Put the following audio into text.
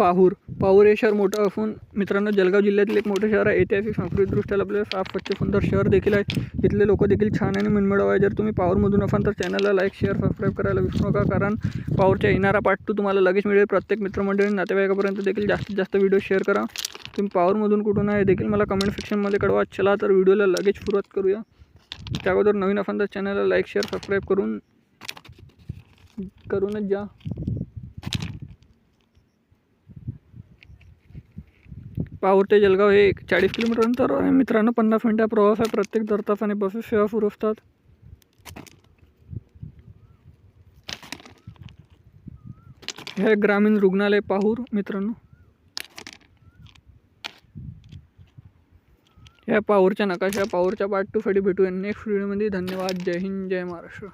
पाहूर हे शहर मोठं असून मित्रांनो जळगाव जिल्ह्यातील एक मोठं शहर आहे. ऐतिहासिक सांस्कृतिकदृष्ट्या आपल्याला साफ स्वच्छ सुंदर शहर देखील आहे. इथले लोक देखील छान आणि मनमिळाऊ आहे. जर तुम्ही पाहूरमधून असाल तर चॅनलला लाईक शेअर सबस्क्राईब करायला विसरू नका, कारण पाहूरच्या येणारा पार्ट 2 तुम्हाला लगेच मिळेल. प्रत्येक मित्रमंडळी नातेवाईकापर्यंत देखील जास्तीत जास्त व्हिडिओ शेअर करा. तुम्ही पाहूरमधून कुठून आहे देखील मला कमेंट सेक्शनमध्ये कळवा. चला तर व्हिडिओला लगेच सुरुवात करूया. त्या अगोदर नवीन असाल तर चॅनलला लाईक शेअर सबस्क्राईब करूनच जा. पाहूर ते जळगाव हे 40 किलोमीटर अंतर आहे मित्रांनो. 50 मिनिटा प्रवास आहे. प्रत्येक दर तासाने बसेस सेवा सुरू असतात. हे ग्रामीण रुग्णालय पाहूर मित्रांनो. या पाहूरच्या नकाशा पाहूरच्या पार्ट 2 साठी भेटूया नेक्स्ट व्हिडिओमध्ये. धन्यवाद. जय हिंद, जय महाराष्ट्र.